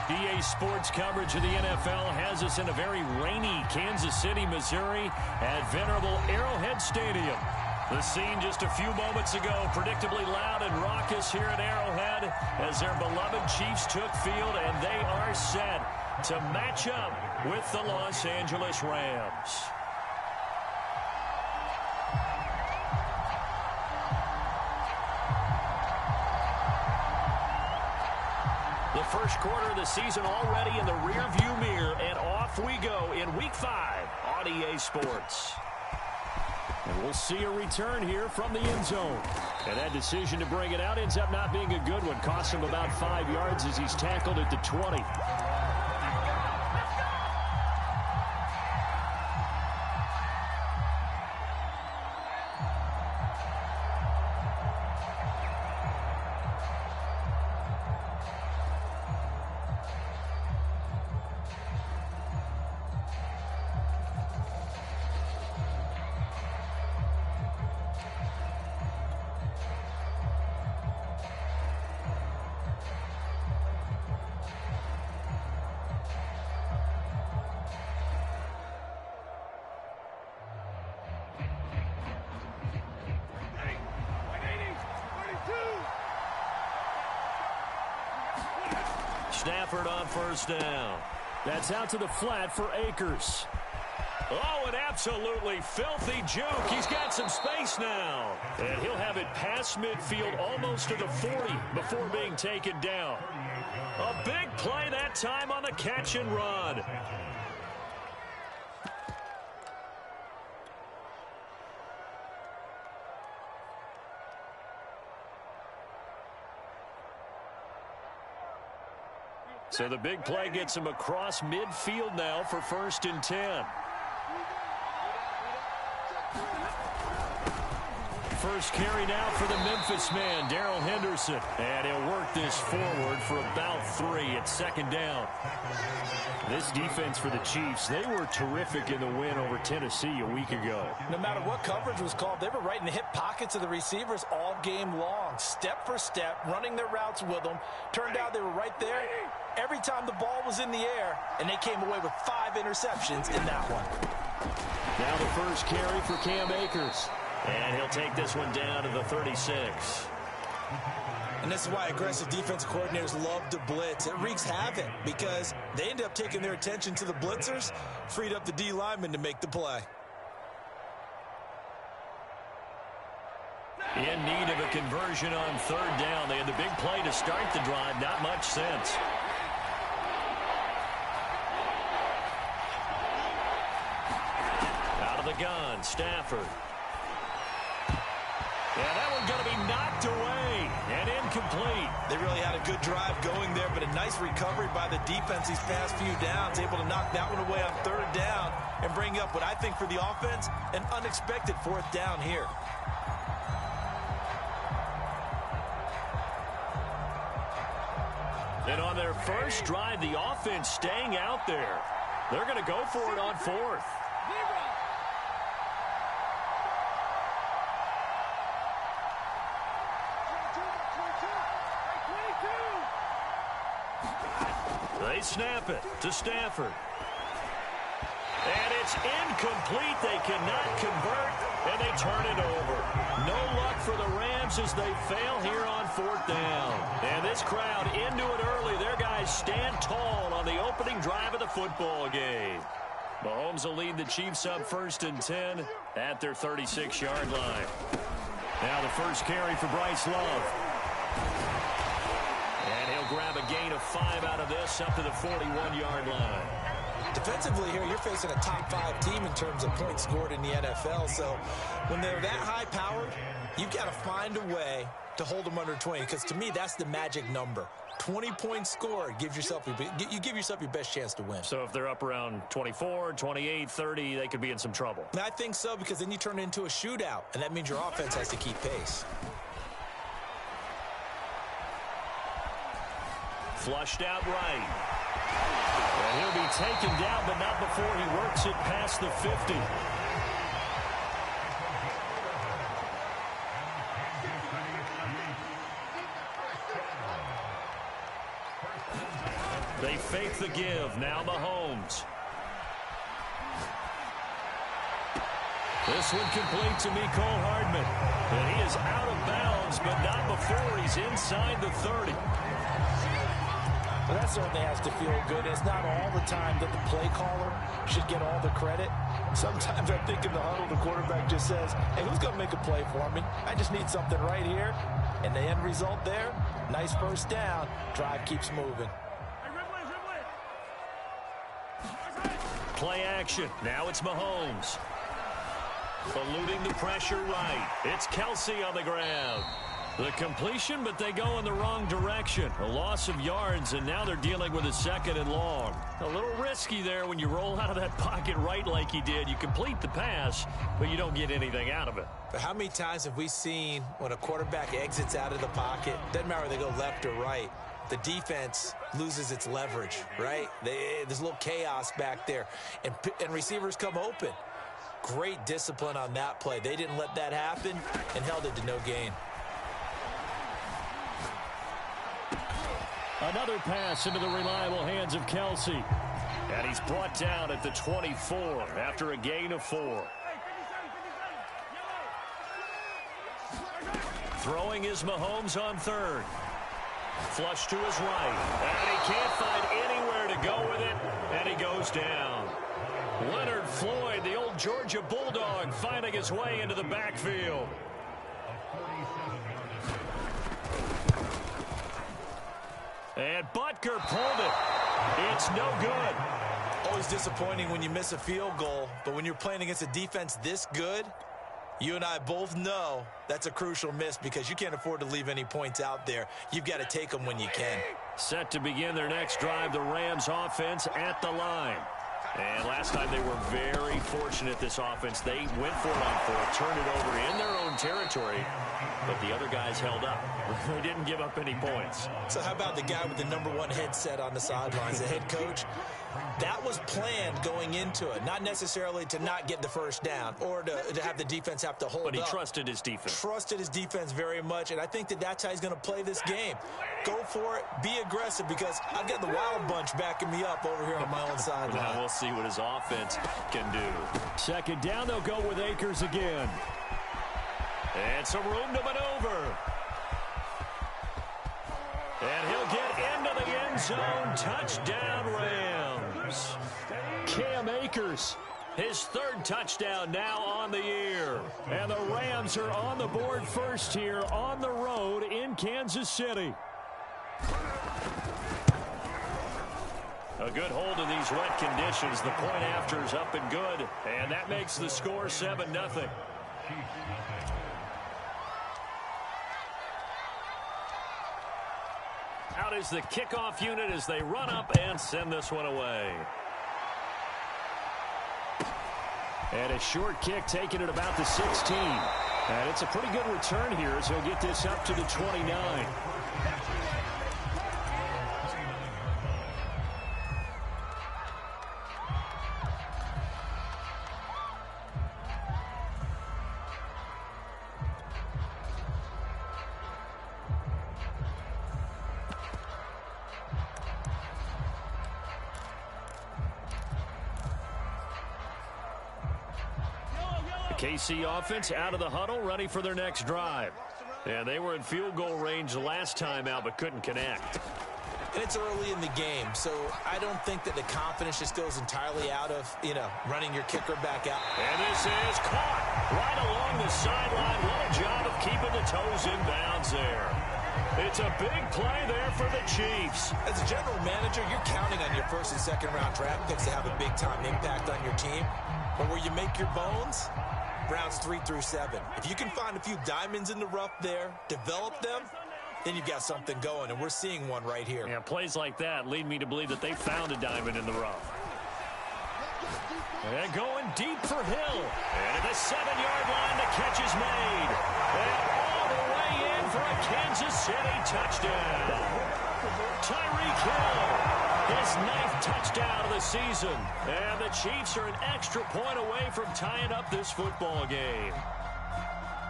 EA Sports coverage of the NFL has us in a very rainy Kansas City, Missouri at venerable Arrowhead Stadium. The scene just a few moments ago, predictably loud and raucous here at Arrowhead as their beloved Chiefs took field, and they are set to match up with the Los Angeles Rams. The first quarter of the season already in the rearview mirror, and off we go in Week 5 on EA Sports. And we'll see a return here from the end zone. And that decision to bring it out ends up not being a good one. Costs him about 5 yards as he's tackled at the 20. Stafford on first down. That's out to the flat for Akers. Oh, an absolutely filthy juke. He's got some space now. And he'll have it past midfield almost to the 40 before being taken down. A big play that time on the catch and run. So the big play gets him across midfield now for 1st and 10. First carry now for the Memphis man, Darrell Henderson. And he'll work this forward for about 3 at 2nd down. This defense for the Chiefs, they were terrific in the win over Tennessee a week ago. No matter what coverage was called, they were right in the hip pockets of the receivers all game long. Step for step, running their routes with them. Turned out they were right there every time the ball was in the air, and they came away with 5 interceptions in that one. Now the first carry for Cam Akers. And he'll take this one down to the 36. And this is why aggressive defensive coordinators love to blitz. It wreaks havoc because they end up taking their attention to the blitzers, freed up the D lineman to make the play. In need of a conversion on 3rd down. They had the big play to start the drive. Not much sense. Out of the gun, Stafford. Yeah, that one's going to be knocked away and incomplete. They really had a good drive going there, but a nice recovery by the defense these past few downs, able to knock that one away on 3rd down and bring up what I think for the offense, an unexpected 4th down here. And on their first drive, the offense staying out there. They're going to go for it on 4th. They snap it to Stafford. And it's incomplete. They cannot convert, and they turn it over. No luck for the Rams as they fail here on 4th down. And this crowd into it early. Their guys stand tall on the opening drive of the football game. Mahomes will lead the Chiefs up 1st and 10 at their 36-yard line. Now the first carry for Bryce Love. And he'll grab a gain of 5 out of this up to the 41-yard line. Defensively here, you're facing a top 5 team in terms of points scored in the NFL. So when they're that high-powered, you've got to find a way to hold them under 20. Because to me, that's the magic number. 20 points scored, you give yourself your best chance to win. So if they're up around 24, 28, 30, they could be in some trouble. And I think so, because then you turn it into a shootout, and that means your offense has to keep pace. Flushed out right. And he'll be taken down, but not before he works it past the 50. They fake the give. Now Mahomes. This one complete to Mecole Hardman. And he is out of bounds, but not before he's inside the 30. Well, that certainly has to feel good. It's not all the time that the play caller should get all the credit. Sometimes I think in the huddle, the quarterback just says, hey, who's going to make a play for me? I just need something right here. And the end result there, nice first down. Drive keeps moving. Play action. Now it's Mahomes. Eluding the pressure right. It's Kelsey on the ground. The completion, but they go in the wrong direction. A loss of yards, and now they're dealing with a 2nd and long. A little risky there when you roll out of that pocket right like he did. You complete the pass, but you don't get anything out of it. But how many times have we seen when a quarterback exits out of the pocket, doesn't matter whether they go left or right, the defense loses its leverage, right? There's a little chaos back there, and receivers come open. Great discipline on that play. They didn't let that happen and held it to no gain. Another pass into the reliable hands of Kelsey. And he's brought down at the 24 after a gain of 4. Throwing is Mahomes on 3rd. Flush to his right. And he can't find anywhere to go with it. And he goes down. Leonard Floyd, the old Georgia Bulldog, finding his way into the backfield. And Butker pulled it. It's no good. Always disappointing when you miss a field goal, but when you're playing against a defense this good, you and I both know that's a crucial miss because you can't afford to leave any points out there. You've got to take them when you can. Set to begin their next drive, the Rams offense at the line. And last time they were very fortunate, this offense. They went for it on 4th, turned it over in their own territory, but the other guys held up. They didn't give up any points. So how about the guy with the #1 headset on the sidelines, the head coach? That was planned going into it, not necessarily to not get the first down or to have the defense have to hold up. But he trusted his defense. Trusted his defense very much, and I think that's how he's going to play this game. Go for it, be aggressive, because I've got the wild bunch backing me up over here on my own sideline. Now we'll see what his offense can do. 2nd down, they'll go with Akers again. And some room to maneuver. And he'll get into the end zone. Touchdown, Rams. Cam Akers, his 3rd touchdown now on the year. And the Rams are on the board first here on the road in Kansas City. A good hold in these wet conditions. The point after is up and good. And that makes the score 7-0. Out is the kickoff unit as they run up and send this one away. And a short kick taken at about the 16. And it's a pretty good return here as he'll get this up to the 29. KC offense out of the huddle, ready for their next drive. And they were in field goal range last time out, but couldn't connect. And it's early in the game, so I don't think that the confidence just goes entirely out of, running your kicker back out. And this is caught right along the sideline. What a job of keeping the toes in bounds there. It's a big play there for the Chiefs. As a general manager, you're counting on your 1st and 2nd round draft picks to have a big-time impact on your team. But where you make your bones, rounds 3 through 7. If you can find a few diamonds in the rough there, develop them, then you've got something going, and we're seeing one right here. Yeah, plays like that lead me to believe that they found a diamond in the rough. And going deep for Hill. And at the 7-yard line, the catch is made. And all the way in for a Kansas City touchdown. Tyreek Hill. His 9th touchdown of the season. And the Chiefs are an extra point away from tying up this football game.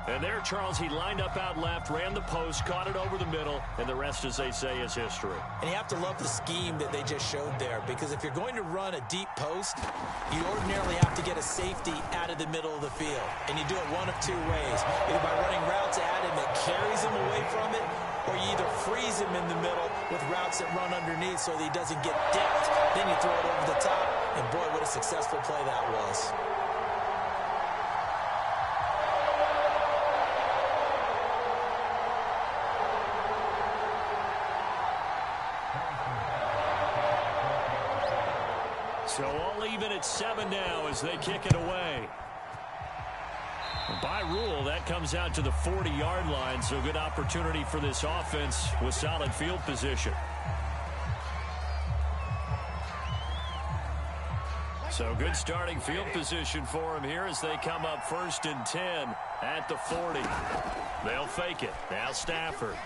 And there, Charles, he lined up out left, ran the post, caught it over the middle, and the rest, as they say, is history. And you have to love the scheme that they just showed there, because if you're going to run a deep post, you ordinarily have to get a safety out of the middle of the field. And you do it one of two ways, either by running routes at him that carries him away from it, or you either freeze him in the middle with routes that run underneath so that he doesn't get depth. Then you throw it over the top, and boy, what a successful play that was. So all even at 7 now as they kick it away. By rule, that comes out to the 40-yard line, so good opportunity for this offense with solid field position. So good starting field position for him here as they come up 1st and 10 at the 40. They'll fake it. Now Stafford.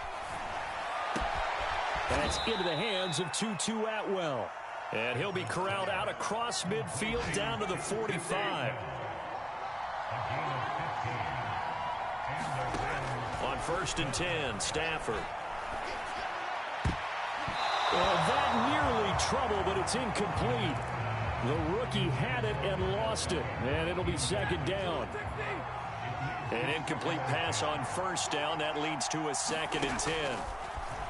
That's into the hands of Tutu Atwell. And he'll be corralled out across midfield down to the 45. On 1st and 10, Stafford. Well, that nearly trouble, but it's incomplete. The rookie had it and lost it, and it'll be 2nd down. An incomplete pass on 1st down. That leads to a 2nd and 10.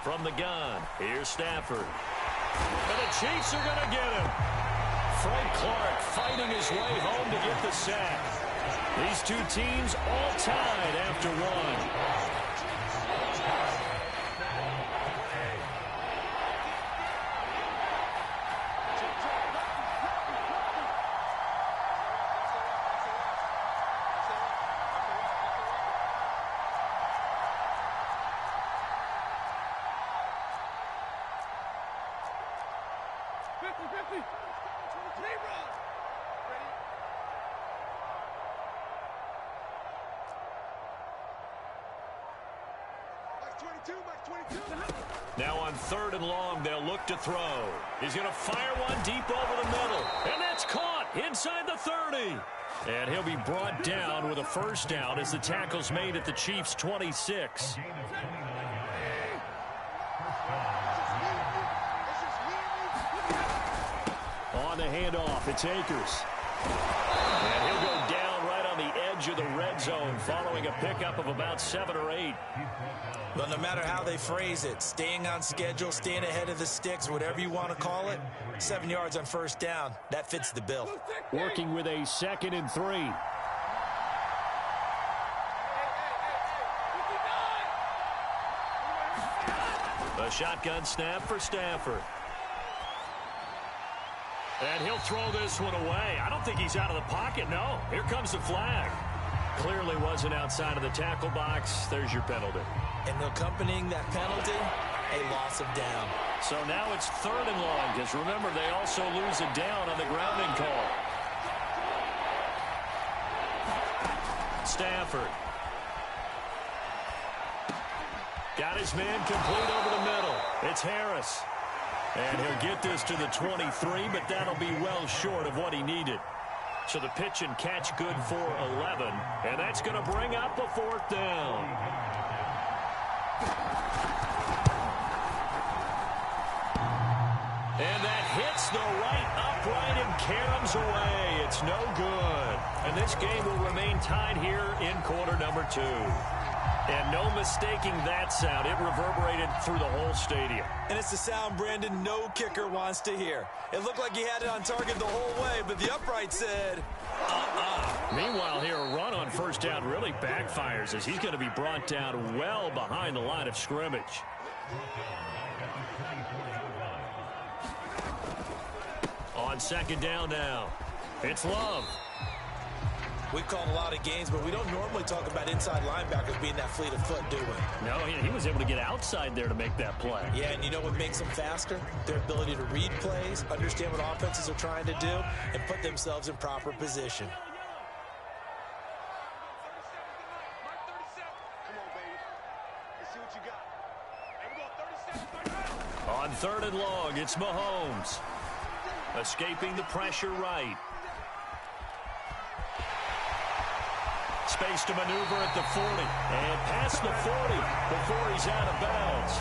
From the gun, here's Stafford. And the Chiefs are going to get him. Frank Clark fighting his way home to get the sack. These two teams all tied after one. Now on 3rd and long, they'll look to throw. He's going to fire one deep over the middle. And that's caught inside the 30. And he'll be brought down with a 1st down as the tackle's made at the Chiefs' 26. On the handoff, it's Akers. And he'll go down right on the edge of the red zone following a pickup of about 7 or 8. But no matter how they phrase it, staying on schedule, staying ahead of the sticks, whatever you want to call it, 7 yards on 1st down, that fits the bill. Working with a 2nd and 3. A shotgun snap for Stafford. And he'll throw this one away. I don't think he's out of the pocket, no. Here comes the flag. Clearly wasn't outside of the tackle box. There's your penalty. And accompanying that penalty, a loss of down. So now it's 3rd and long, because remember, they also lose a down on the grounding call. Stafford. Got his man complete over the middle. It's Harris. And he'll get this to the 23, but that'll be well short of what he needed. So the pitch and catch good for 11, and that's going to bring up a 4th down. And that hits the right upright and caroms away. It's no good. And this game will remain tied here in quarter number 2. And no mistaking that sound. It reverberated through the whole stadium. And it's the sound, Brandon, no kicker wants to hear. It looked like he had it on target the whole way, but the upright said, Meanwhile, here, a run on 1st down really backfires as he's going to be brought down well behind the line of scrimmage. On 2nd down now, it's Love. We've called a lot of games, but we don't normally talk about inside linebackers being that fleet of foot, do we? No, he was able to get outside there to make that play. Yeah, and you know what makes them faster? Their ability to read plays, understand what offenses are trying to do, and put themselves in proper position. On 3rd and long, it's Mahomes. Escaping the pressure right. Space to maneuver at the 40. And past the 40 before he's out of bounds.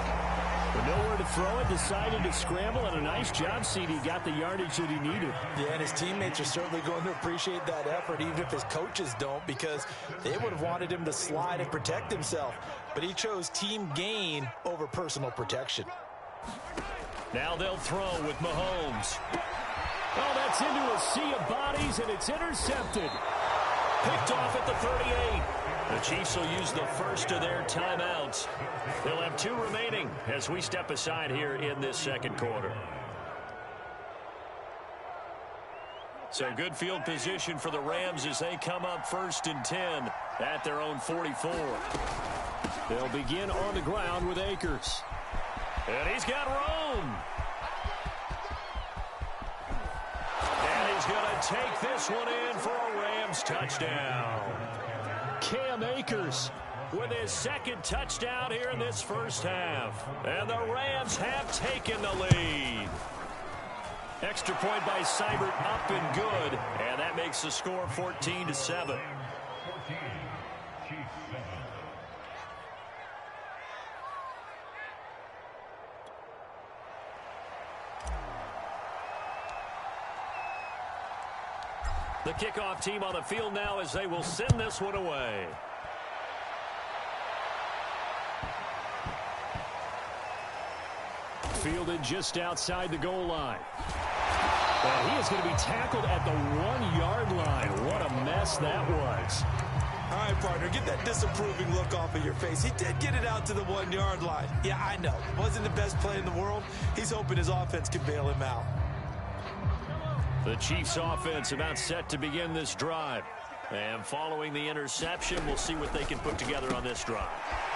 But nowhere to throw it, decided to scramble, and a nice job, CD. Got the yardage that he needed. Yeah, and his teammates are certainly going to appreciate that effort, even if his coaches don't, because they would have wanted him to slide and protect himself. But he chose team gain over personal protection. Now they'll throw with Mahomes. Oh, that's into a sea of bodies, and it's intercepted. Picked off at the 38. The Chiefs will use the first of their timeouts. They'll have 2 remaining as we step aside here in this second quarter. So good field position for the Rams as they come up 1st and 10 at their own 44. They'll begin on the ground with Akers. And he's got room. And he's going to take this one in for a Rams touchdown. Cam Akers with his 2nd touchdown here in this first half. And the Rams have taken the lead. Extra point by Seibert up and good. And that makes the score 14-7. The kickoff team on the field now as they will send this one away. Fielded just outside the goal line. And he is going to be tackled at the 1-yard line. What a mess that was. All right, partner, get that disapproving look off of your face. He did get it out to the 1-yard line. Yeah, I know. Wasn't the best play in the world. He's hoping his offense can bail him out. The Chiefs offense about set to begin this drive. And following the interception, we'll see what they can put together on this drive.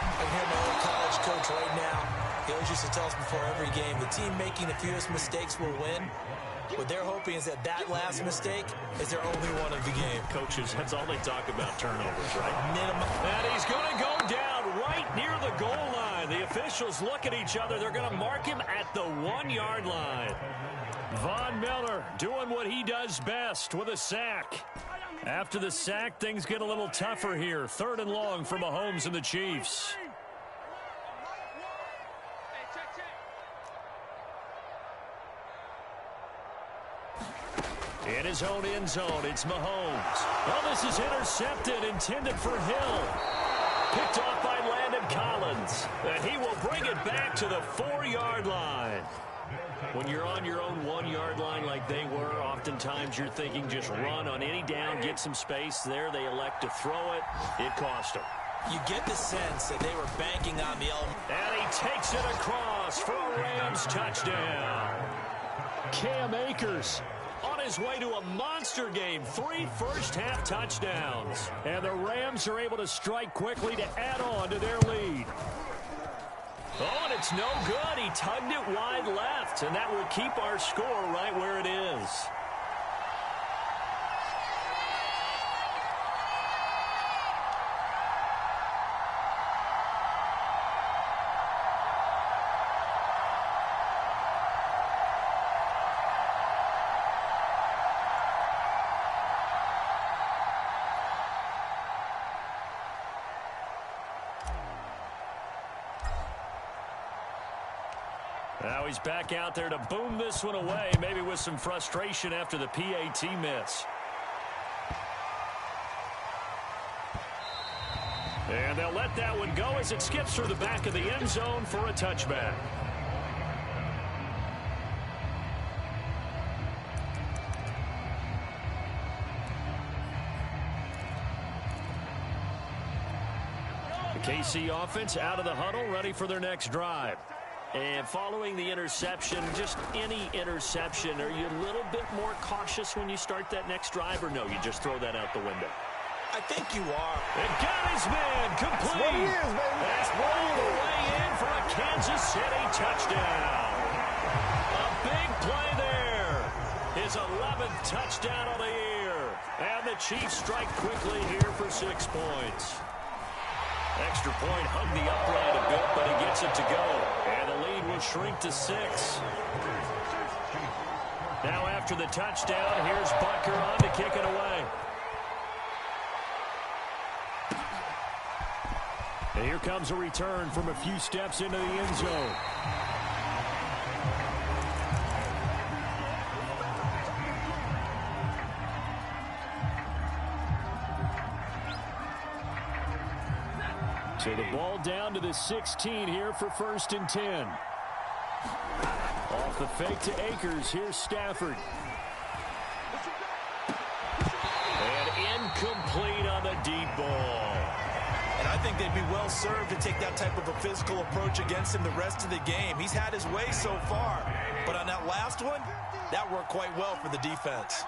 I hear my old college coach right now. He always used to tell us before every game, the team making the fewest mistakes will win. What they're hoping is that last mistake is their only one of the game. Coaches, that's all they talk about, turnovers, right? Minimum. And he's going to go down right near the goal line. The officials look at each other. They're going to mark him at the 1-yard line. Von Miller doing what he does best with a sack. After the sack, things get a little tougher here. 3rd and long for Mahomes and the Chiefs. In his own end zone, it's Mahomes. Oh, this is intercepted, intended for Hill. Picked off by Landon Collins. And he will bring it back to the 4-yard line. When you're on your own 1-yard line like they were, oftentimes you're thinking just run on any down, get some space. There they elect to throw it. It cost them. You get the sense that they were banking on the element. And he takes it across for a Rams touchdown. Cam Akers on his way to a monster game. 3 first-half touchdowns. And the Rams are able to strike quickly to add on to their lead. Oh, and it's no good. He tugged it wide left, and that will keep our score right where it is. Now he's back out there to boom this one away, maybe with some frustration after the PAT miss. And they'll let that one go as it skips through the back of the end zone for a touchback. The KC offense out of the huddle, ready for their next drive. And following the interception, just any interception, are you a little bit more cautious when you start that next drive, or no, you just throw that out the window? I think you are. And got his man complete. That's what he is, baby. That's rolled the way in for a Kansas City touchdown. A big play there. His 11th touchdown of the year. And the Chiefs strike quickly here for 6 points. Extra point hugged the upright a bit, but he gets it to go. And the lead will shrink to 6. Now after the touchdown, here's Butker on to kick it away. And here comes a return from a few steps into the end zone. So the ball down to the 16 here for 1st and 10. Off the fake to Akers. Here's Stafford. And incomplete on the deep ball. And I think they'd be well served to take that type of a physical approach against him the rest of the game. He's had his way so far. But on that last one, that worked quite well for the defense.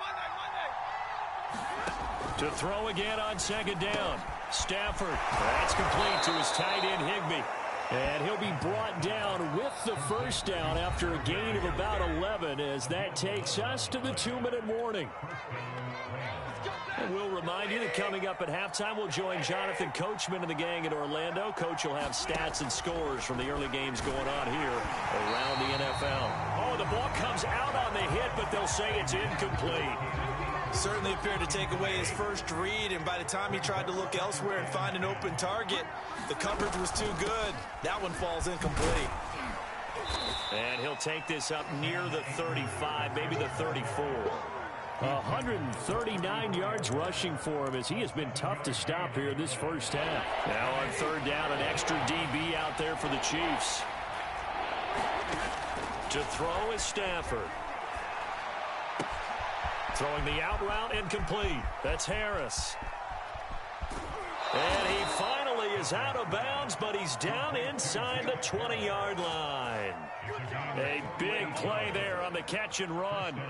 To throw again on 2nd down. Stafford. That's complete to his tight end, Higbee. And he'll be brought down with the 1st down after a gain of about 11 as that takes us to the 2-minute warning. And we'll remind you that coming up at halftime, we'll join Jonathan Coachman and the gang in Orlando. Coach will have stats and scores from the early games going on here around the NFL. Oh, the ball comes out on the hit, but they'll say it's incomplete. Certainly appeared to take away his first read, and by the time he tried to look elsewhere and find an open target, the coverage was too good. That one falls incomplete. And he'll take this up near the 35, maybe the 34. 139 yards rushing for him as he has been tough to stop here this first half. Now on 3rd down, an extra DB out there for the Chiefs. To throw is Stafford. Throwing the out route, incomplete. That's Harris. And he finally is out of bounds, but he's down inside the 20-yard line. A big play there on the catch and run.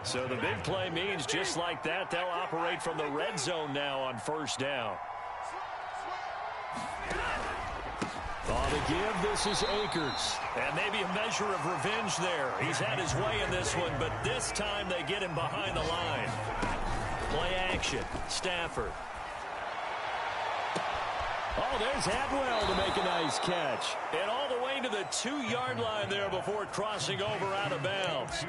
So the big play means just like that, they'll operate from the red zone now on 1st down. On the give, this is Akers. And maybe a measure of revenge there. He's had his way in this one, but this time they get him behind the line. Play action. Stafford. Oh, there's Atwell to make a nice catch. And all the way to the 2-yard line there before crossing over out of bounds.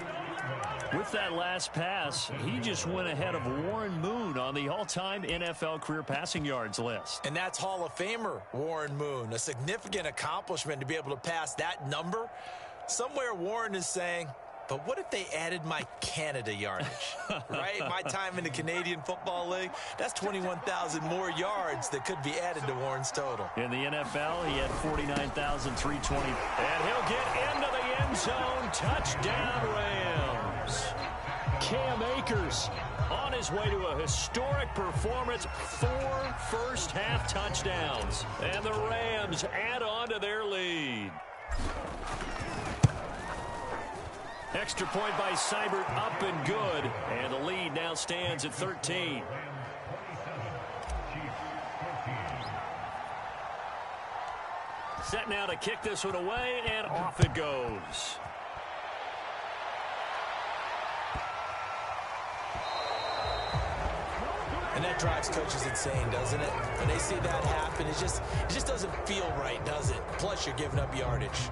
With that last pass, he just went ahead of Warren Moon on the all-time NFL career passing yards list. And that's Hall of Famer Warren Moon. A significant accomplishment to be able to pass that number. Somewhere Warren is saying, but what if they added my Canada yardage, right? My time in the Canadian Football League, that's 21,000 more yards that could be added to Warren's total. In the NFL, he had 49,320. And he'll get into the end zone. Touchdown, Rams. Cam Akers on his way to a historic performance. 4 first-half touchdowns. And the Rams add on to their lead. Extra point by Seibert, up and good. And the lead now stands at 13. Set now to kick this one away, and off it goes. And that drives coaches insane, doesn't it? When they see that happen, it just doesn't feel right, does it? Plus, you're giving up yardage.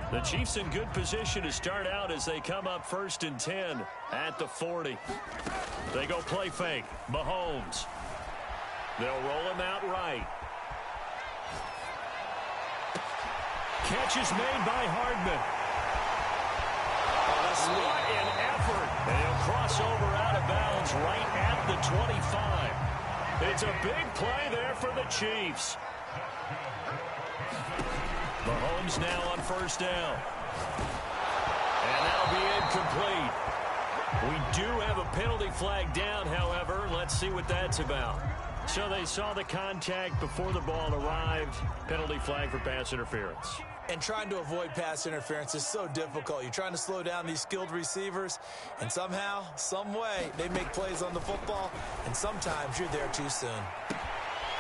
The Chiefs in good position to start out as they come up 1st and 10 at the 40. They go play fake. Mahomes. They'll roll him out right. Catch is made by Hardman. What an effort. And he'll cross over out of bounds right at the 25. It's a big play there for the Chiefs. Mahomes now on 1st down. And that'll be incomplete. We do have a penalty flag down, however. Let's see what that's about. So they saw the contact before the ball arrived. Penalty flag for pass interference. And trying to avoid pass interference is so difficult. You're trying to slow down these skilled receivers, and somehow, some way, they make plays on the football, and sometimes you're there too soon.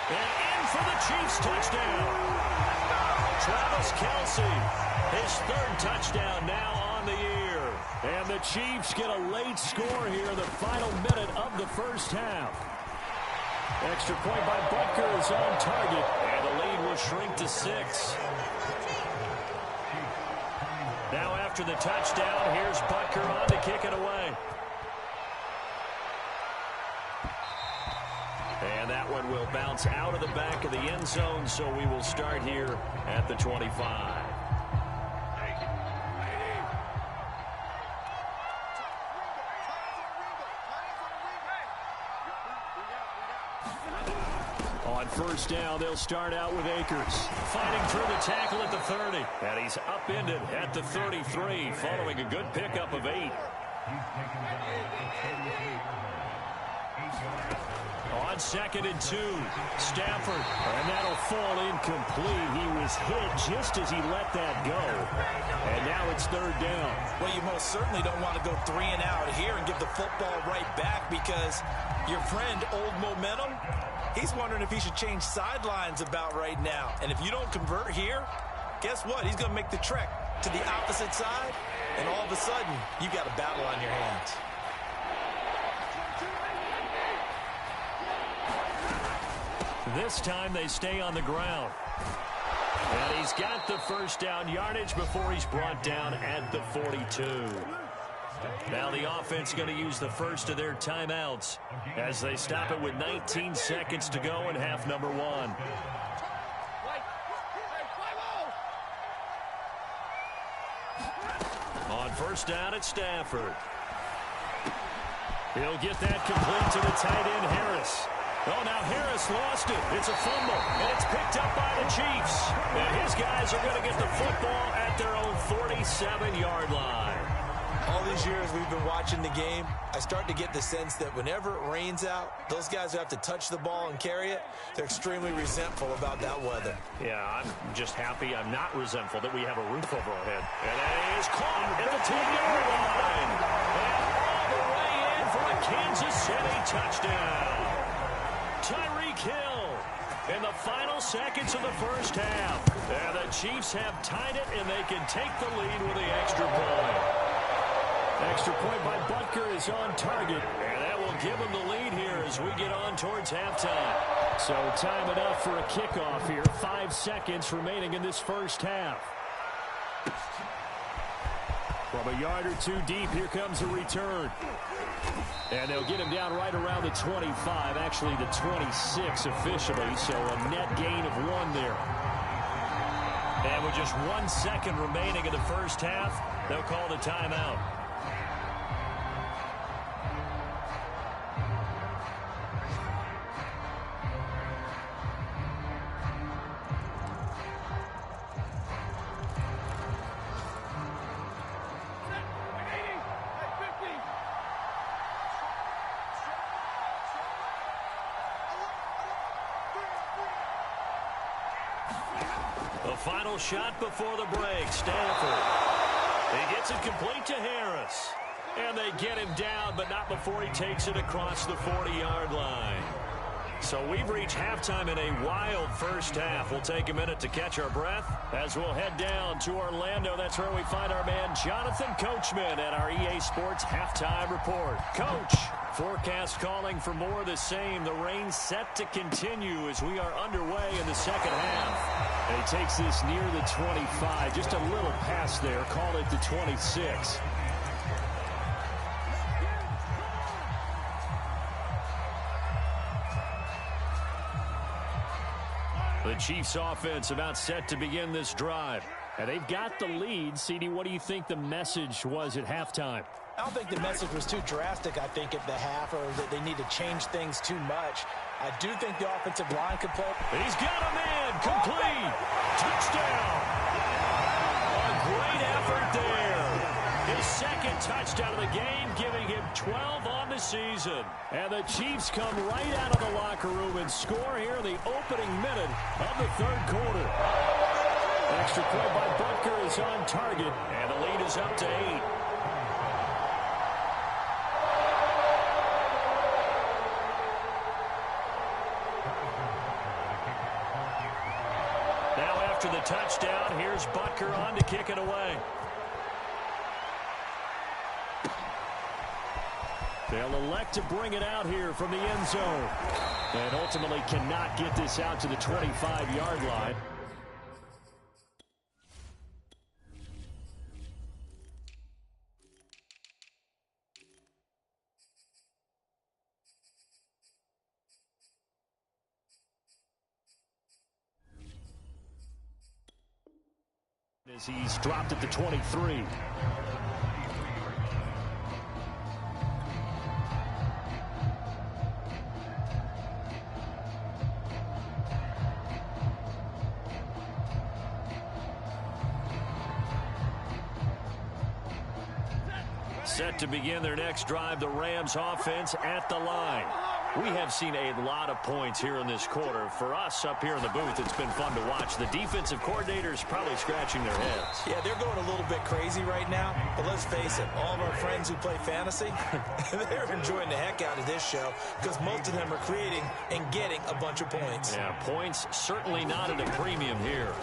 And in for the Chiefs touchdown. Travis Kelce, his 3rd touchdown now on the year. And the Chiefs get a late score here in the final minute of the first half. Extra point by Butker is on target, and the lead will shrink to 6. Now after the touchdown, here's Butker on to kick it away. will bounce out of the back of the end zone, so we will start here at the 25. On first down, they'll start out with Akers. Fighting through the tackle at the 30. And he's upended at the 33, following a good pickup of 8. On 2nd and 2, Stafford. And that'll fall incomplete. He was hit just as he let that go. And now it's 3rd down. Well, you most certainly don't want to go 3 and out here and give the football right back, because your friend, Old Momentum, he's wondering if he should change sidelines about right now. And if you don't convert here, guess what? He's going to make the trek to the opposite side, and all of a sudden, you got a battle on your hands. This time they stay on the ground. And he's got the first down yardage before he's brought down at the 42. Now the offense going to use the first of their timeouts as they stop it with 19 seconds to go in half number 1. On first down at Stafford. He'll get that complete to the tight end, Harris. Oh, now Harris lost it. It's a fumble, and it's picked up by the Chiefs. And his guys are going to get the football at their own 47-yard line. All these years we've been watching the game, I start to get the sense that whenever it rains out, those guys who have to touch the ball and carry it, they're extremely resentful about that weather. Yeah, I'm just happy I'm not resentful that we have a roof over our head. And it is caught at the 10-yard line. And all the way in for a Kansas City touchdown. Tyreek Hill in the final seconds of the first half. And the Chiefs have tied it, and they can take the lead with the extra point. Extra point by Butker is on target, and that will give him the lead here as we get on towards halftime. So time enough for a kickoff here. 5 seconds remaining in this first half. From a yard or two deep, here comes a return. And they'll get him down right around the 25, actually the 26 officially, so a net gain of 1 there. And with just 1 second remaining in the first half, they'll call the timeout. The final shot before the break, Stafford. He gets it complete to Harris. And they get him down, but not before he takes it across the 40-yard line. So we've reached halftime in a wild first half. We'll take a minute to catch our breath as we'll head down to Orlando. That's where we find our man Jonathan Coachman at our EA Sports Halftime Report. Coach, forecast calling for more of the same. The rain set to continue as we are underway in the second half. And he takes this near the 25, just a little past there. Call it the 26. The Chiefs offense about set to begin this drive. And they've got the lead. CD, what do you think the message was at halftime? I don't think the message was too drastic, I think, at the half, or that they need to change things too much. I do think the offensive line could play. He's got a man. Complete. Touchdown. A great effort there. His second touchdown of the game, giving him 12 on the season. And the Chiefs come right out of the locker room and score here in the opening minute of the third quarter. Extra point by Butker is on target, and the lead is up to 8. Now after the touchdown, here's Butker on to kick it away. They'll elect to bring it out here from the end zone. And ultimately cannot get this out to the 25-yard line. As he's dropped at the 23. Set to begin their next drive, the Rams offense at the line. We have seen a lot of points here in this quarter. For us up here in the booth, it's been fun to watch. The defensive coordinators probably scratching their heads. Yeah, they're going a little bit crazy right now. But let's face it, all of our friends who play fantasy, they're enjoying the heck out of this show because most of them are creating and getting a bunch of points. Yeah, points certainly not at a premium here.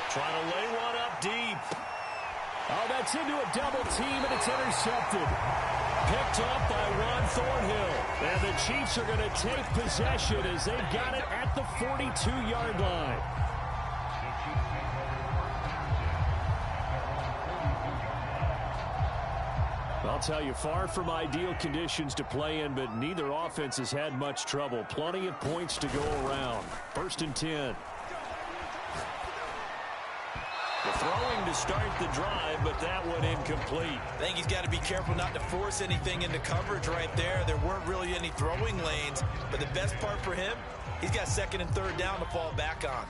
Trying to lay one up deep. Oh, that's into a double team, and it's intercepted. Picked up by Juan Thornhill. And the Chiefs are going to take possession as they've got it at the 42-yard line. I'll tell you, far from ideal conditions to play in, but neither offense has had much trouble. Plenty of points to go around. 1st and 10. The throwing to start the drive, but that one incomplete. I think he's got to be careful not to force anything into coverage right there. There weren't really any throwing lanes, but the best part for him, he's got 2nd and 3rd down to fall back on.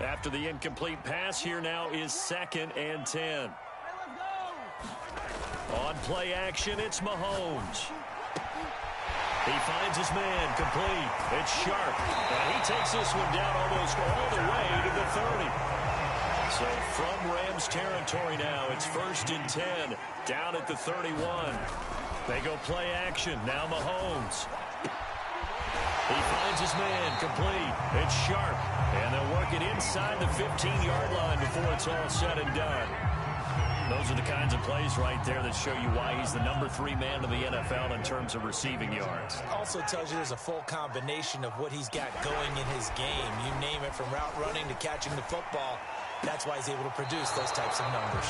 After the incomplete pass, here now is 2nd and 10. On play action, it's Mahomes. He finds his man complete. It's Sharp. And he takes this one down almost all the way to the 30. So from Rams territory now, it's 1st and 10, down at the 31. They go play action, now Mahomes. He finds his man, complete. It's Sharp, and they'll work it inside the 15-yard line before it's all said and done. Those are the kinds of plays right there that show you why he's the number 3 man in the NFL in terms of receiving yards. Also tells you there's a full combination of what he's got going in his game. You name it, from route running to catching the football. That's why he's able to produce those types of numbers.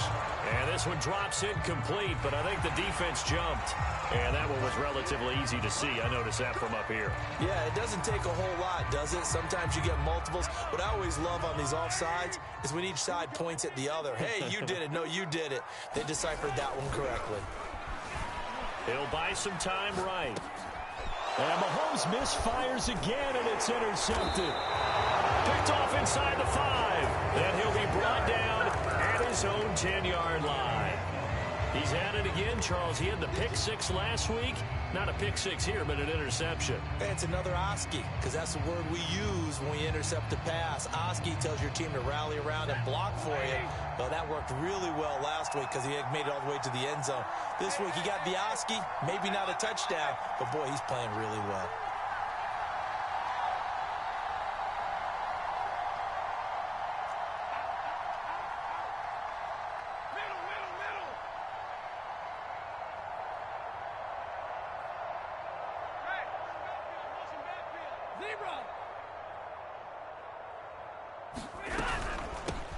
And this one drops incomplete, but I think the defense jumped. And that one was relatively easy to see. I noticed that from up here. Yeah, it doesn't take a whole lot, does it? Sometimes you get multiples. What I always love on these offsides is when each side points at the other. Hey, you did it. No, you did it. They deciphered that one correctly. He'll buy some time right. And Mahomes misfires again, and it's intercepted. Picked off inside the 5. Then he'll be brought down at his own 10-yard line. He's at it again, Charles. He had the pick 6 last week. Not a pick 6 here, but an interception. And it's another Oski, because that's the word we use when we intercept a pass. Oski tells your team to rally around and block for you. Well, that worked really well last week because he had made it all the way to the end zone. This week he got the Oski, maybe not a touchdown, but boy, he's playing really well.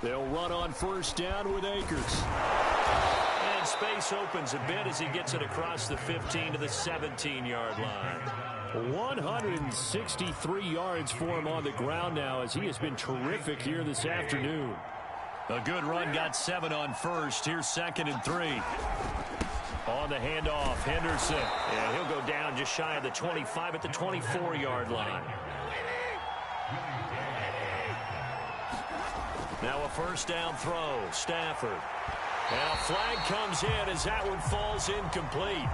They'll run on 1st down with Akers. And space opens a bit as he gets it across the 15 to the 17-yard line. 163 yards for him on the ground now as he has been terrific here this afternoon. A good run, got 7 on 1st. Here's 2nd and 3. On the handoff, Henderson. And he'll go down just shy of the 25 at the 24-yard line. Now a 1st down throw, Stafford. And a flag comes in as that one falls incomplete.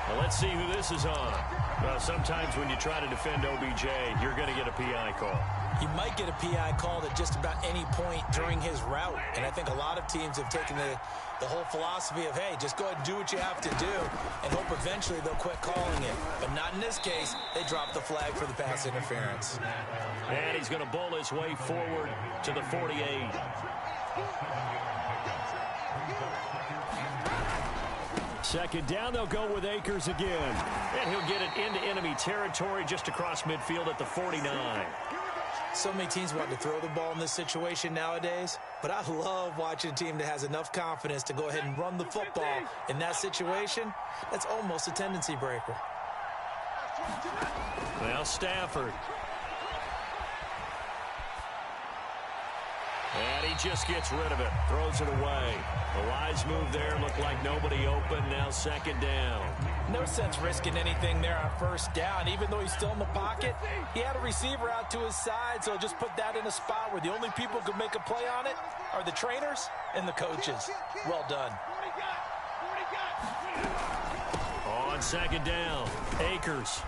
Well, let's see who this is on. Well, sometimes when you try to defend OBJ, you're going to get a PI call. You might get a PI called at just about any point during his route. And I think a lot of teams have taken the whole philosophy of, hey, just go ahead and do what you have to do and hope eventually they'll quit calling it. But not in this case. They dropped the flag for the pass interference. And he's going to bowl his way forward to the 48. Second down, they'll go with Akers again. And he'll get it into enemy territory just across midfield at the 49. So many teams want to throw the ball in this situation nowadays, but I love watching a team that has enough confidence to go ahead and run the football in that situation. That's almost a tendency breaker. Now Stafford. And he just gets rid of it. Throws it away. The wise move there. Looked like nobody open. Now second down. No sense risking anything there on first down. Even though he's still in the pocket, he had a receiver out to his side, so just put that in a spot where the only people who can make a play on it are the trainers and the coaches. Well done. On second down, Akers.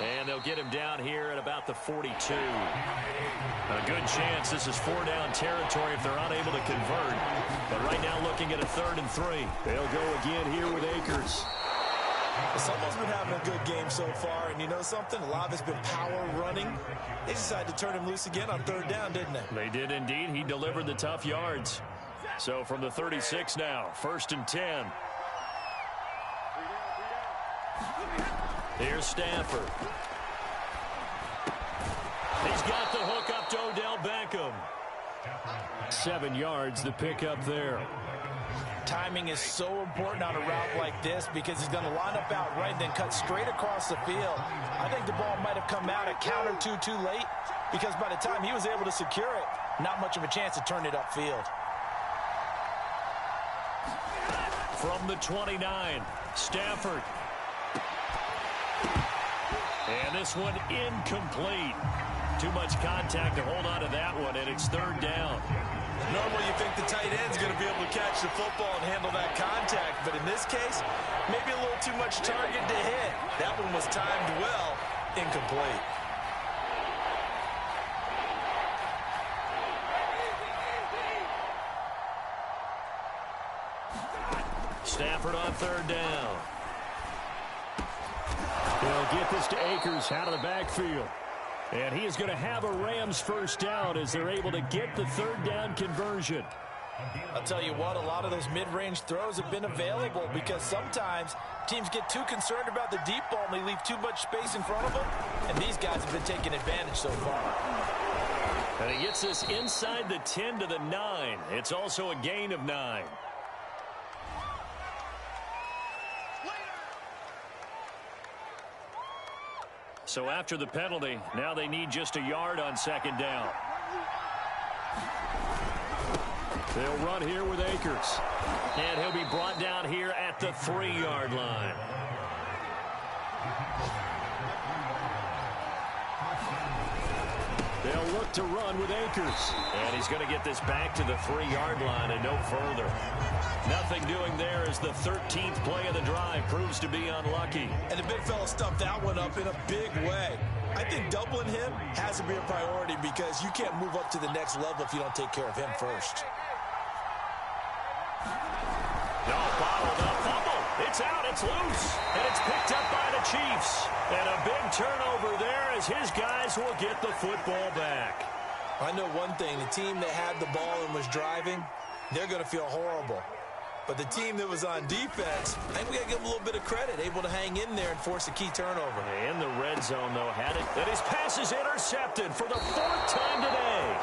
And they'll get him down here at about the 42. A good chance this is 4-down territory if they're unable to convert. But right now looking at a 3rd and 3. They'll go again here with Akers. Someone's been having a good game so far, and you know something? A lot of it's been power running. They decided to turn him loose again on 3rd down, didn't they? They did indeed. He delivered the tough yards. So from the 36 now, 1st and 10. Here's Stafford. He's got the hook up to Odell Beckham. 7 yards, the pickup there. Timing is so important on a route like this because he's going to line up out right and then cut straight across the field. I think the ball might have come out a count or two too late because by the time he was able to secure it, not much of a chance to turn it upfield. From the 29, Stafford. And this one incomplete. Too much contact to hold on to that one, and it's 3rd down. Normally you think the tight end's going to be able to catch the football and handle that contact, but in this case, maybe a little too much target to hit. That one was timed well, incomplete. Stafford on 3rd down. They'll get this to Akers out of the backfield. And he is going to have a Rams 1st down as they're able to get the 3rd down conversion. I'll tell you what, a lot of those mid-range throws have been available because sometimes teams get too concerned about the deep ball and they leave too much space in front of them. And these guys have been taking advantage so far. And he gets this inside the 10 to the 9. It's also a gain of 9. So after the penalty, now they need just a yard on 2nd down. They'll run here with Akers. And he'll be brought down here at the 3-yard line. They'll look to run with Akers. And he's going to get this back to the 3-yard line and no further. Nothing doing there as the 13th play of the drive proves to be unlucky. And the big fella stuffed that one up in a big way. I think doubling him has to be a priority because you can't move up to the next level if you don't take care of him first. No, bottled up. Fumble. It's out. It's loose. And it's picked up by the Chiefs. And a big turnover there as his guys will get the football back. I know one thing. The team that had the ball and was driving, they're going to feel horrible. But the team that was on defense, I think we got to give them a little bit of credit, able to hang in there and force a key turnover. In the red zone, though, had it. And his pass is intercepted for the 4th time today.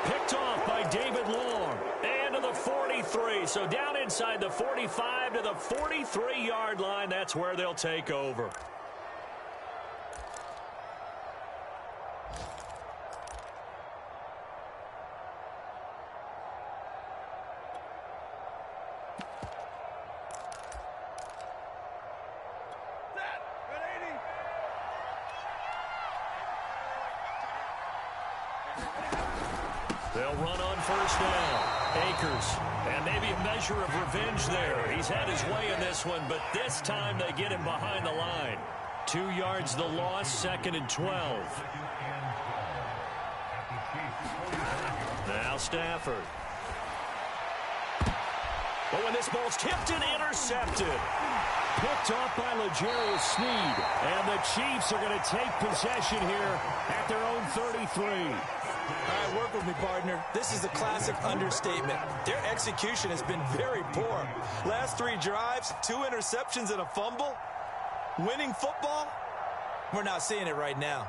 Picked off by David Long. And to the 43. So down inside the 45 to the 43-yard line. That's where they'll take over. They'll run on 1st down. Akers. And maybe a measure of revenge there. He's had his way in this one, but this time they get him behind the line. 2 yards the loss, 2nd and 12. Now Stafford. But when this ball's tipped and intercepted. Picked off by L'Jarius Sneed. And the Chiefs are going to take possession here at their own 33. All right, work with me, partner. This is a classic understatement. Their execution has been very poor. Last 3 drives, 2 interceptions and a fumble. Winning football? We're not seeing it right now.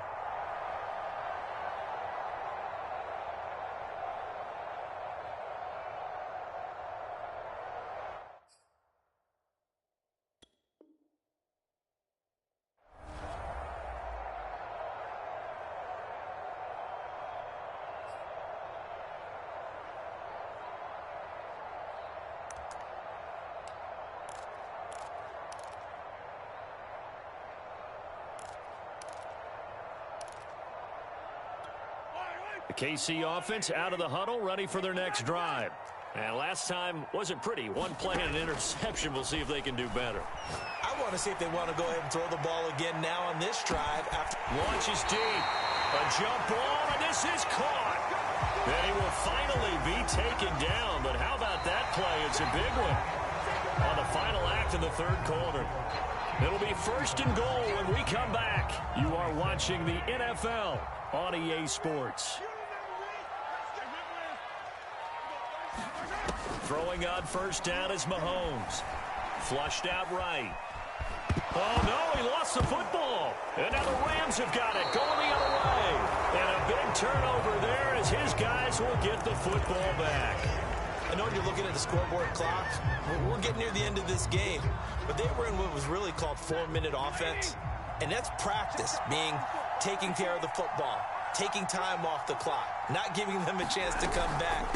KC offense out of the huddle, ready for their next drive. And last time wasn't pretty. One play and an interception. We'll see if they can do better. I want to see if they want to go ahead and throw the ball again now on this drive. Launches deep. A jump ball, and this is caught. And he will finally be taken down. But how about that play? It's a big one on the final act of the third quarter. It'll be 1st and goal when we come back. You are watching the NFL on EA Sports. Throwing on 1st down is Mahomes. Flushed out right. Oh, no, he lost the football. And now the Rams have got it, going the other way. And a big turnover there as his guys will get the football back. I know you're looking at the scoreboard clock. We're getting near the end of this game. But they were in what was really called 4-minute offense. And that's practice, being taking care of the football, taking time off the clock, not giving them a chance to come back.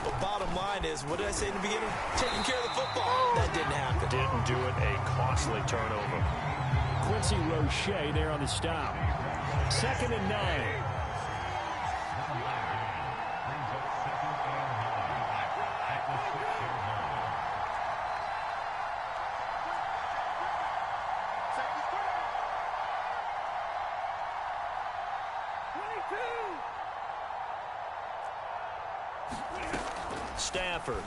But bottom line is, what did I say in the beginning? Taking care of the football. That didn't happen. Didn't do it. A costly turnover. Quincy Roche there on the stop. 2nd and 9. Stafford.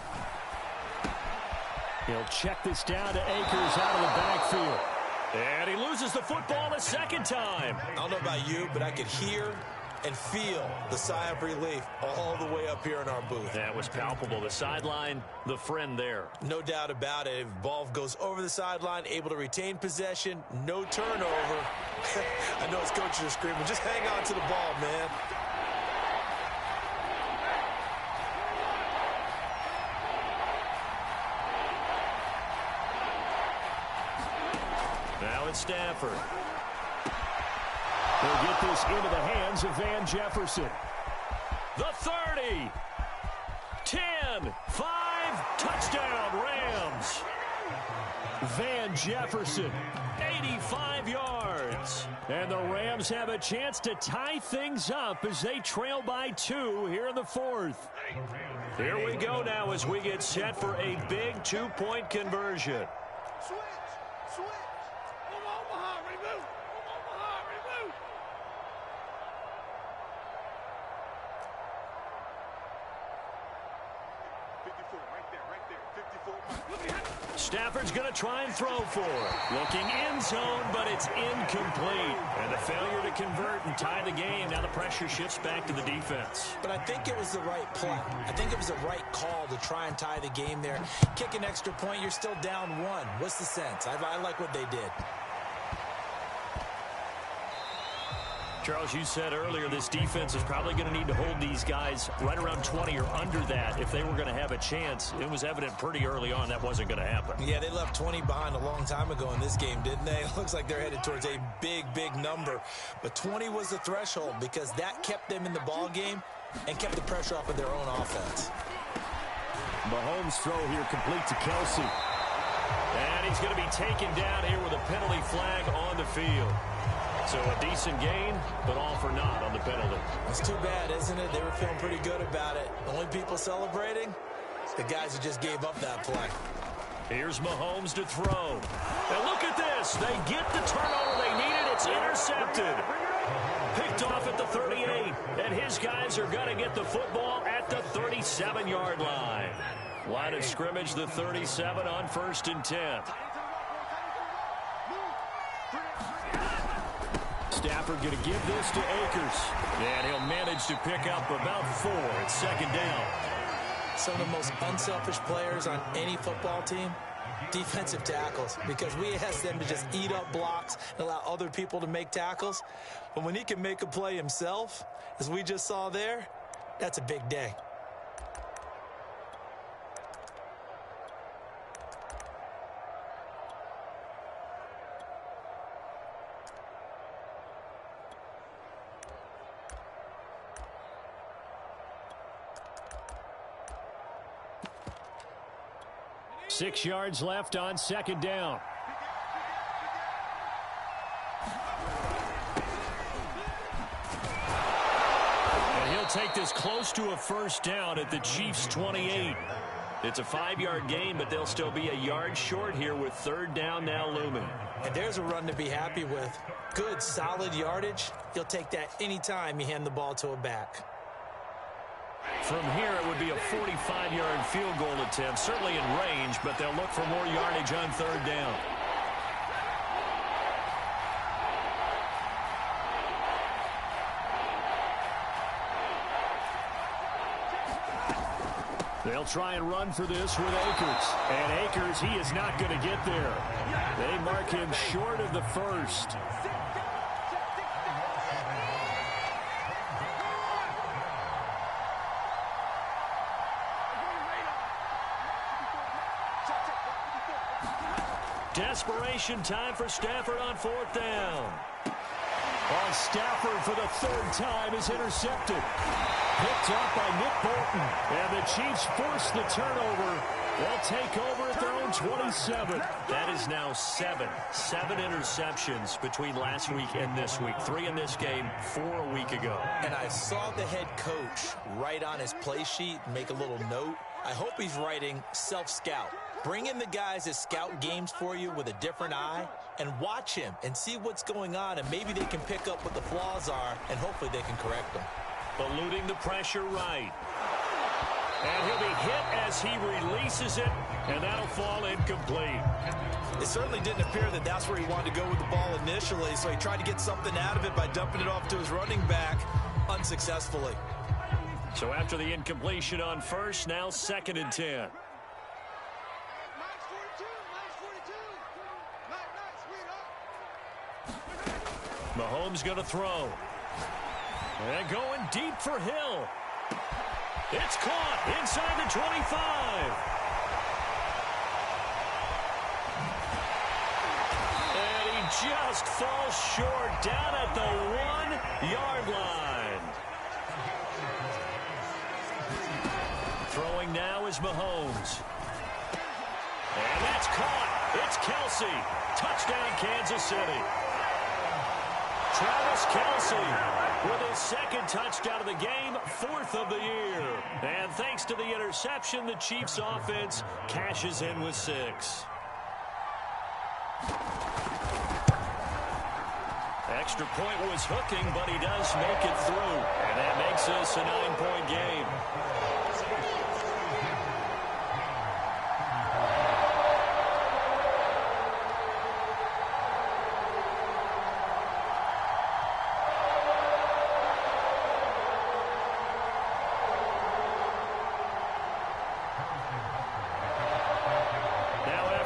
He'll check this down to Akers out of the backfield. And he loses the football the second time. I don't know about you, but I could hear and feel the sigh of relief all the way up here in our booth. That was palpable. The sideline, the friend there. No doubt about it. If the ball goes over the sideline, able to retain possession, no turnover. I know his coaches are screaming, just hang on to the ball, man. Now it's Stafford. They'll get this into the hands of Van Jefferson. The 30. 10. 5. Touchdown, Rams. Van Jefferson, 85 yards. And the Rams have a chance to tie things up as they trail by 2 here in the 4th. Here we go now as we get set for a big 2-point conversion. Stafford's going to try and throw for it. Looking end zone, but it's incomplete. And the failure to convert and tie the game. Now the pressure shifts back to the defense. But I think it was the right play. I think it was the right call to try and tie the game there. Kick an extra point, you're still down 1. What's the sense? I like what they did. Charles, you said earlier this defense is probably going to need to hold these guys right around 20 or under that if they were going to have a chance. It was evident pretty early on that wasn't going to happen. Yeah, they left 20 behind a long time ago in this game, didn't they? It looks like they're headed towards a big, big number. But 20 was the threshold because that kept them in the ball game and kept the pressure off of their own offense. Mahomes' throw here complete to Kelsey. And he's going to be taken down here with a penalty flag on the field. So a decent gain, but all for naught on the penalty. It's too bad, isn't it? They were feeling pretty good about it. The only people celebrating, the guys who just gave up that play. Here's Mahomes to throw. And look at this. They get the turnover they needed. It's intercepted. Picked off at the 38. And his guys are going to get the football at the 37-yard line. Line of scrimmage, the 37 on 1st and 10. Stafford going to give this to Akers. And he'll manage to pick up about 4 at 2nd down. Some of the most unselfish players on any football team, defensive tackles, because we ask them to just eat up blocks and allow other people to make tackles. But when he can make a play himself, as we just saw there, that's a big day. Six yards left on 2nd down. And he'll take this close to a first down at the Chiefs' 28. It's a 5-yard gain, but they'll still be a yard short here with third down now looming. And there's a run to be happy with. Good, solid yardage. You'll take that anytime you hand the ball to a back. From here, it would be a 45-yard field goal attempt, certainly in range, but they'll look for more yardage on third down. They'll try and run for this with Akers. And Akers, he is not going to get there. They mark him short of the first. Desperation time for Stafford on fourth down. Stafford for the third time is intercepted. Picked up by Nick Bolton. And the Chiefs force the turnover. They'll take over at their own 27. That is now 7 interceptions between last week and this week. 3 in this game, 4 a week ago. And I saw the head coach write on his play sheet, make a little note. I hope he's writing self-scout. Bring in the guys that scout games for you with a different eye and watch him and see what's going on, and maybe they can pick up what the flaws are, and hopefully they can correct them. Eluding the pressure right. And he'll be hit as he releases it, and that'll fall incomplete. It certainly didn't appear that that's where he wanted to go with the ball initially, so he tried to get something out of it by dumping it off to his running back unsuccessfully. So after the incompletion on first, now 2nd and 10. Mahomes going to throw. And going deep for Hill. It's caught inside the 25. And he just falls short down at the 1-yard line. Throwing now is Mahomes. And that's caught. It's Kelsey. Touchdown, Kansas City. Travis Kelsey with his 2nd touchdown of the game, 4th of the year. And thanks to the interception, the Chiefs offense cashes in with 6. Extra point was hooking, but he does make it through. And that makes this a 9-point game.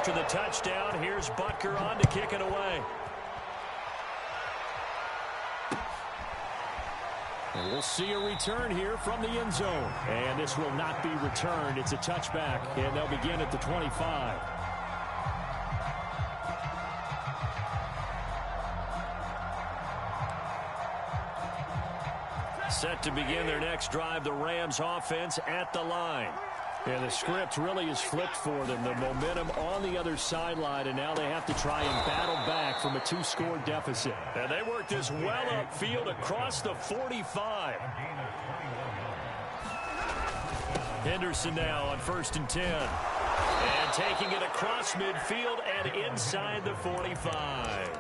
After the touchdown, here's Butker on to kick it away. And we'll see a return here from the end zone. And this will not be returned. It's a touchback, and they'll begin at the 25. Set to begin their next drive, the Rams offense at the line. And the script really is flipped for them. The momentum on the other sideline, and now they have to try and battle back from a 2-score deficit. And they work this well upfield across the 45. Henderson now on 1st and 10. And taking it across midfield and inside the 45.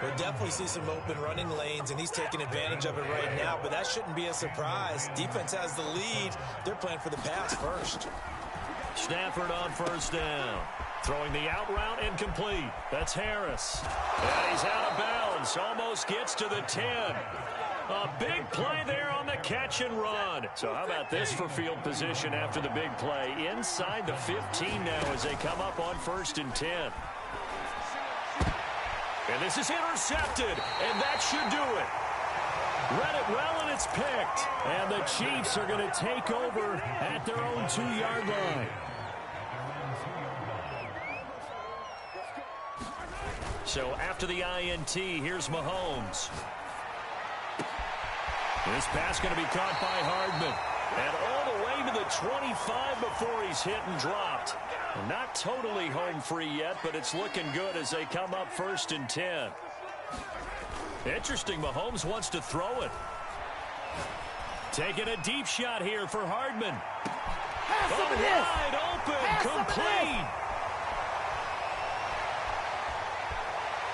We'll definitely see some open running lanes, and he's taking advantage of it right now, but that shouldn't be a surprise. Defense has the lead. They're playing for the pass first. Stafford on 1st down. Throwing the out route incomplete. That's Harris. And he's out of bounds. Almost gets to the 10. A big play there on the catch and run. So how about this for field position after the big play? Inside the 15 now as they come up on 1st and 10. And this is intercepted, and that should do it. Read it well, and it's picked. And the Chiefs are going to take over at their own 2-yard line. So after the INT, here's Mahomes. This pass going to be caught by Hardman. And all the way to the 25 before he's hit and dropped. Not totally home free yet, but it's looking good as they come up 1st and 10. Interesting, Mahomes wants to throw it. Taking a deep shot here for Hardman. Wide open, complete.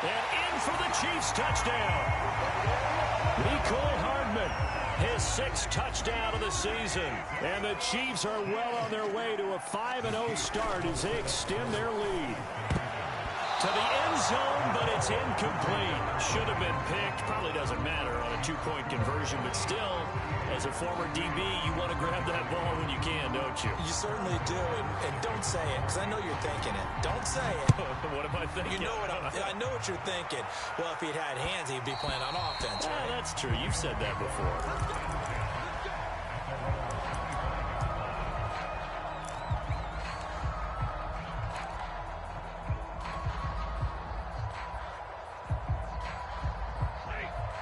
And in for the Chiefs touchdown. Mecole Hardman, his 6th touchdown of the season. And the Chiefs are well on their way to a 5-0 start as they extend their lead. To the end zone, but it's incomplete. Should have been picked. Probably doesn't matter on a 2-point conversion, but still, as a former DB, you want to grab that ball when you can, don't you? You certainly do, and don't say it, because I know you're thinking it. Don't say it. What am I thinking? You know what I know what you're thinking. Well, if he'd had hands, he'd be playing on offense, right? That's true. You've said that before.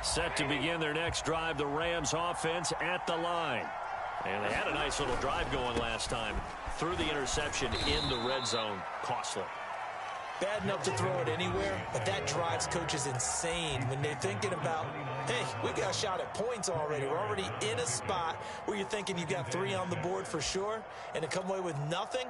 Set to begin their next drive, the Rams offense at the line. And they had a nice little drive going last time. Threw the interception in the red zone. Costly. Bad enough to throw it anywhere, but that drives coaches insane when they're thinking about, hey, we got a shot at points already. We're already in a spot where you're thinking you got 3 on the board for sure, and to come away with nothing,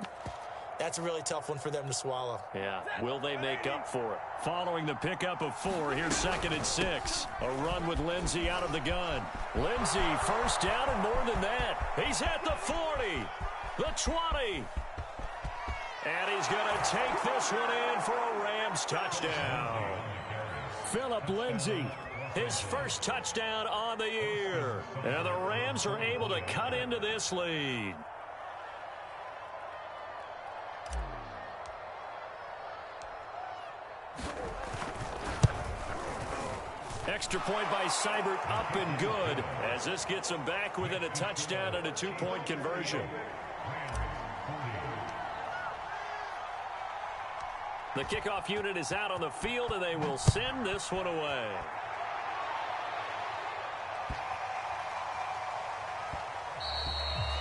that's a really tough one for them to swallow. Yeah. Will they make up for it? Following the pickup of 4, here's 2nd and 6. A run with Lindsey out of the gun. Lindsey, first down and more than that. He's at the 40, the 20. And he's going to take this one in for a Rams touchdown. Phillip Lindsey, his first touchdown on the year. And the Rams are able to cut into this lead. Extra point by Seibert, up and good, as this gets them back within a touchdown and a 2-point conversion. The kickoff unit is out on the field, and they will send this one away.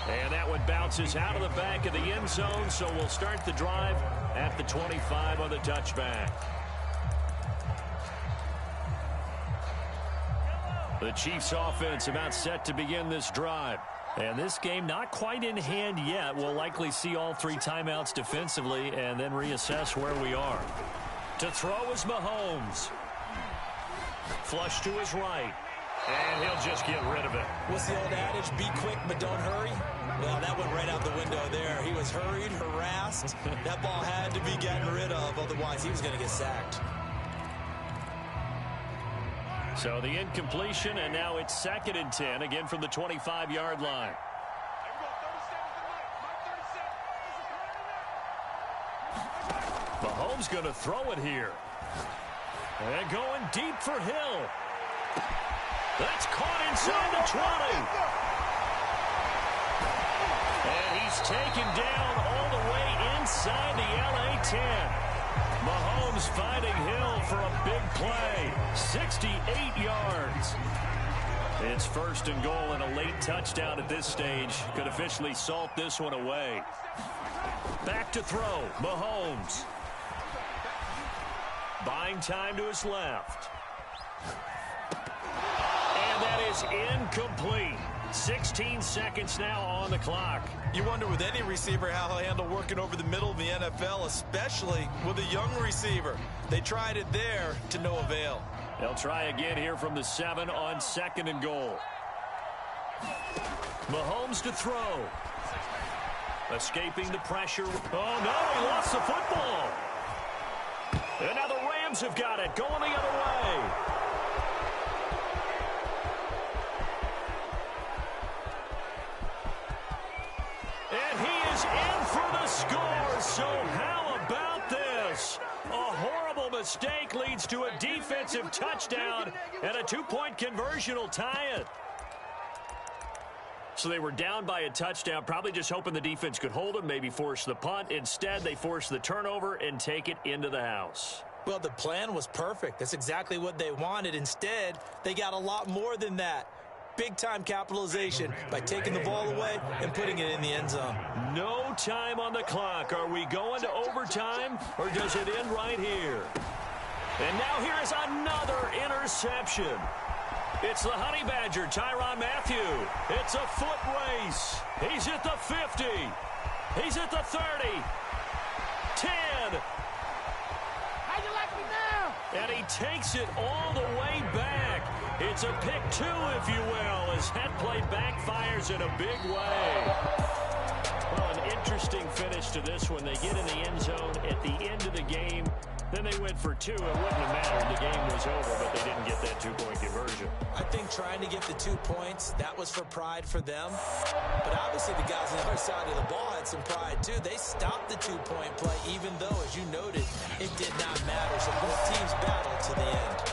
And that one bounces out of the back of the end zone, so we'll start the drive at the 25 on the touchback. The Chiefs offense about set to begin this drive. And this game not quite in hand yet. We'll likely see all 3 timeouts defensively and then reassess where we are. To throw is Mahomes. Flush to his right. And he'll just get rid of it. What's the old adage? Be quick, but don't hurry. Well, that went right out the window there. He was hurried, harassed. That ball had to be gotten rid of. Otherwise, he was going to get sacked. So the incompletion, and now it's 2nd and 10, again from the 25-yard line. Mahomes going to throw it here. And going deep for Hill. That's caught inside the 20. And he's taken down all the way inside the LA 10. Mahomes finding Hill for a big play. 68 yards. It's 1st and goal and a late touchdown at this stage. Could officially salt this one away. Back to throw. Mahomes. Buying time to his left. And that is incomplete. 16 seconds now on the clock. You wonder with any receiver how he'll handle working over the middle of the NFL, especially with a young receiver. They tried it there to no avail. They'll try again here from the 7 on 2nd and goal. Mahomes to throw. Escaping the pressure. Oh, no, he lost the football. And now the Rams have got it, going the other way. And he is in for the score. So how about this? A horrible mistake leads to a defensive touchdown, and a 2-point conversion will tie it. So they were down by a touchdown, probably just hoping the defense could hold them, maybe force the punt. Instead, they force the turnover and take it into the house. Well, the plan was perfect. That's exactly what they wanted. Instead, they got a lot more than that. Big-time capitalization by taking the ball away and putting it in the end zone. No time on the clock. Are we going to overtime, or does it end right here? And now here is another interception. It's the Honey Badger, Tyrann Mathieu. It's a foot race. He's at the 50. He's at the 30. 10. How you like me now? And he takes it all the way back. It's a pick 2, if you will, as that play backfires in a big way. Well, an interesting finish to this one. They get in the end zone at the end of the game. Then they went for 2. It wouldn't have mattered. The game was over, but they didn't get that 2-point conversion. I think trying to get the 2 points, that was for pride for them. But obviously the guys on the other side of the ball had some pride too. They stopped the 2-point play, even though, as you noted, it did not matter. So both teams battled to the end.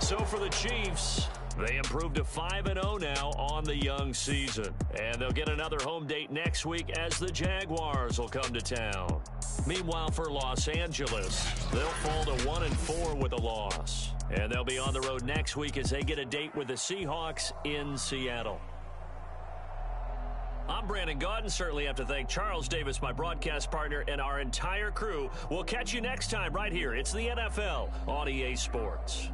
So for the Chiefs, they improved to 5-0 now on the young season. And they'll get another home date next week as the Jaguars will come to town. Meanwhile, for Los Angeles, they'll fall to 1-4 with a loss. And they'll be on the road next week as they get a date with the Seahawks in Seattle. I'm Brandon Gaudin. Certainly have to thank Charles Davis, my broadcast partner, and our entire crew. We'll catch you next time right here. It's the NFL on EA Sports.